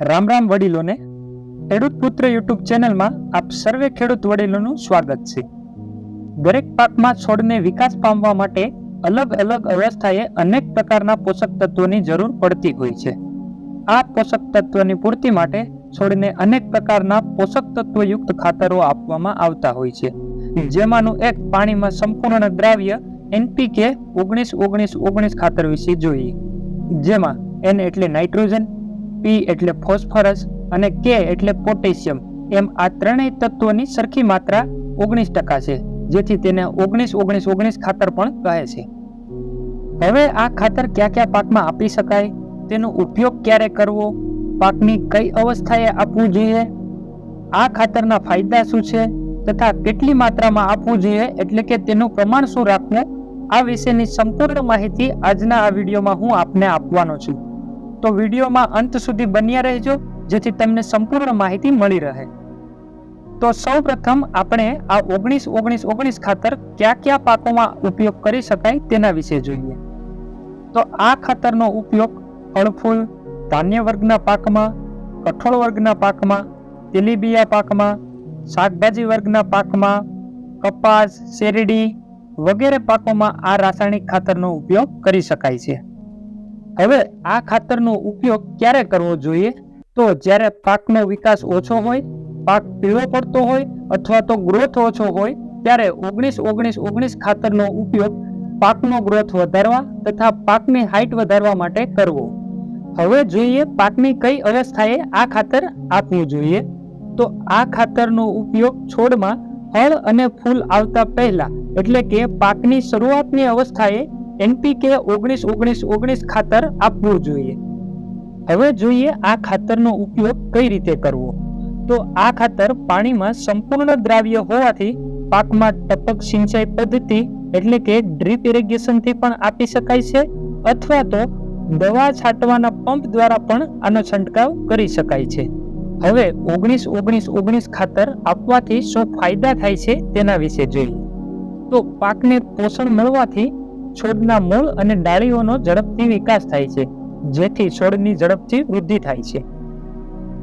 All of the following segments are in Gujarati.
રામ રામ વડીલોને. ખેડૂત પુત્ર યુટ્યુબ ચેનલમાં આપ સર્વે ખેડૂત વડીલોનું સ્વાગત છે. દરેક પાકમાં છોડને વિકાસ પામવા માટે અલગ અલગ અવસ્થાએ અનેક પ્રકારના પોષક તત્વોની જરૂર પડતી હોય છે. આ પોષક તત્વની પૂર્તિ માટે છોડને અનેક પ્રકારના પોષક તત્વયુક્ત ખાતરો આપવામાં આવતા હોય છે. જેમાંનું એક પાણીમાં સંપૂર્ણ દ્રાવ્ય NPK 19-19-19 ખાતર વિશે જોઈએ. જેમાં N એટલે નાઇટ્રોજન, P એટલે ફોસ્ફરસ અને K એટલે પોટેશિયમ એમ આ ત્રણેય તત્વોની સરખી માત્રા 19% છે, જેથી તેને 19-19-19 ખાતર પણ કહે છે. હવે આ ખાતર કયા કયા પાકમાં આપી શકાય, તેનો ઉપયોગ ક્યારે કરવો, પાકની કઈ અવસ્થાએ આપવું જોઈએ, આ ખાતરના ફાયદા શું છે તથા કેટલી માત્રામાં આપવું જોઈએ એટલે કે તેનું પ્રમાણ શું રાખવું, આ વિશેની સંપૂર્ણ માહિતી આજના આ વિડીયોમાં હું આપને આપવાનો છું. તો વિડીયોમાં અંત સુધી બન્યા રહેજો, જેથી તમને સંપૂર્ણ માહિતી મળી રહે. તો સૌપ્રથમ આપણે આ 19-19-19 ખાતર કયા કયા પાકોમાં ઉપયોગ કરી શકાય તેના વિશે જોઈએ. તો આ ખાતરનો ઉપયોગ ફળફૂલ, ધાન્ય વર્ગના પાકમાં, કઠોળ વર્ગના પાકમાં, તેલીબિયા પાકમાં, શાકભાજી વર્ગના પાકમાં, કપાસ, શેરડી વગેરે પાકોમાં આ રાસાયણિક ખાતરનો ઉપયોગ કરી શકાય છે. હવે આ ખાતરનો ઉપયોગ ક્યારે કરવો જોઈએ? તો જ્યારે પાકનો વિકાસ ઓછો હોય, પાક પીળો પડતો હોય અથવા તો ગ્રોથ ઓછો હોય ત્યારે 19-19-19 ખાતરનો ઉપયોગ પાકનો ગ્રોથ વધારવા તથા પાકની હાઈટ વધારવા માટે કરવો. હવે જોઈએ પાકની કઈ અવસ્થાએ આ ખાતર આપવું જોઈએ. તો આ ખાતરનો ઉપયોગ છોડમાં ફળ અને ફૂલ આવતા પહેલા એટલે કે પાકની શરૂઆતની અવસ્થાએ NPK 19-19-19 ખાતર આપવું જોઈએ. હવે જોઈએ આ ખાતરનો ઉપયોગ કઈ રીતે કરવો. તો આ ખાતર પાણીમાં સંપૂર્ણ દ્રાવ્ય હોવાથી પાકમાં ટપક સિંચાઈ પદ્ધતિ એટલે કે ડ્રીપ ઇરિગેશનથી પણ આપી શકાય છે અથવા તો દવા છાંટવાના પંપ દ્વારા પણ આનો છંટકાવ કરી શકાય છે. હવે 19-19-19 ખાતર આપવાથી શું ફાયદા થાય છે તેના વિશે જોઈએ. તો પાકને પોષણ મળવાથી છોડના મૂળ અને ડાળીઓનો ઝડપથી વિકાસ થાય છે, જેથી છોડની ઝડપથી વૃદ્ધિ થાય છે.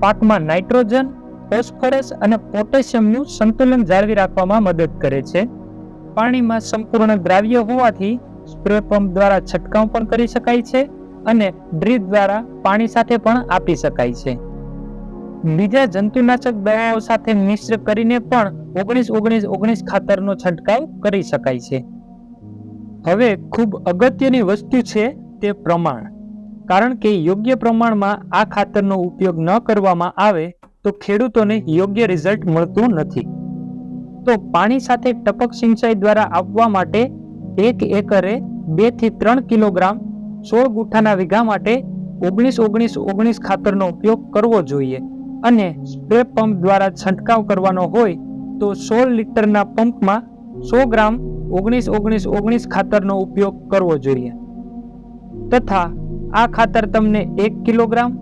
પાકમાં નાઇટ્રોજન, ફોસ્ફરસ અને પોટેશિયમનું સંતુલન જાળવી રાખવામાં મદદ કરે છે. પાણીમાં સંપૂર્ણ દ્રાવ્ય હોવાથી સ્પ્રે પંપ દ્વારા છંટકાવ પણ કરી શકાય છે અને ડ્રીપ દ્વારા પાણી સાથે પણ આપી શકાય છે. બીજા જંતુનાશક દવાઓ સાથે મિશ્ર કરીને પણ 19-19-19 ખાતરનો છંટકાવ કરી શકાય છે. હવે ખૂબ અગત્યની વસ્તુ છે તે પ્રમાણ, કારણ કે યોગ્ય પ્રમાણમાં આ ખાતરનો ઉપયોગ ન કરવામાં આવે તો ખેડૂતોને યોગ્ય રિઝલ્ટ મળતું નથી. તો પાણી સાથે ટપક સિંચાઈ દ્વારા આપવા માટે 1 એકરે 2 થી 3 કિલોગ્રામ 16 ગુઠાના વીઘા માટે 19-19-19 ખાતરનો ઉપયોગ કરવો જોઈએ અને સ્પ્રે પંપ દ્વારા છંટકાવ કરવાનો હોય તો 16 લીટરના પંપમાં 100 ગ્રામ 19-19-19 ખાતરનો ઉપયોગ કરવો જોઈએ. તથા આ ખાતર તમને 1 કિલોગ્રામ,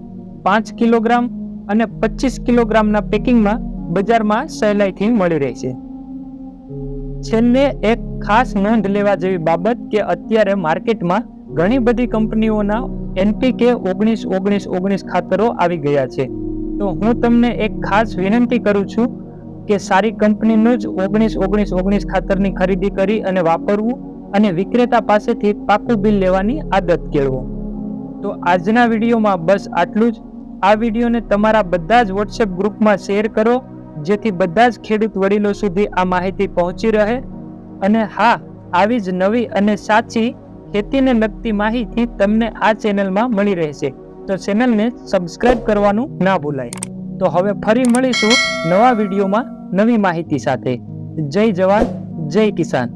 5 કિલોગ્રામ અને 25 કિલોગ્રામના પેકિંગમાં બજારમાં સહેલાઈથી મળી રહેશે. છેલ્લે એક ખાસ નોંધ લેવા જેવી બાબત કે અત્યારે માર્કેટમાં ઘણી બધી કંપનીઓના NPK 19-19-19 ખાતરો આવી ગયા છે. તો હું તમને એક ખાસ વિનંતી કરું છું કે સારી કંપનીનું જ 19-19-19 ખાતરની ખરીદી કરી અને વાપરવું અને વિક્રેતા પાસેથી પાકું બિલ લેવાની આદત કેળવો. તો આજના વિડીયોમાં બસ આટલું જ. આ વિડીયોને તમારા બધા જ WhatsApp ગ્રુપમાં શેર કરો, જેથી બધા જ ખેડૂત વડીલો સુધી આ માહિતી પહોંચી રહે. અને હા, આવી જ નવી અને સાચી ખેતીને લગતી માહિતી તમને આ ચેનલમાં મળી રહેશે. તો ચેનલને સબસ્ક્રાઇબ કરવાનું ના ભૂલાય. તો હવે ફરી મળીશું નવા વિડીયોમાં નવી માહિતી સાથે. જય જવાન, જય કિસાન.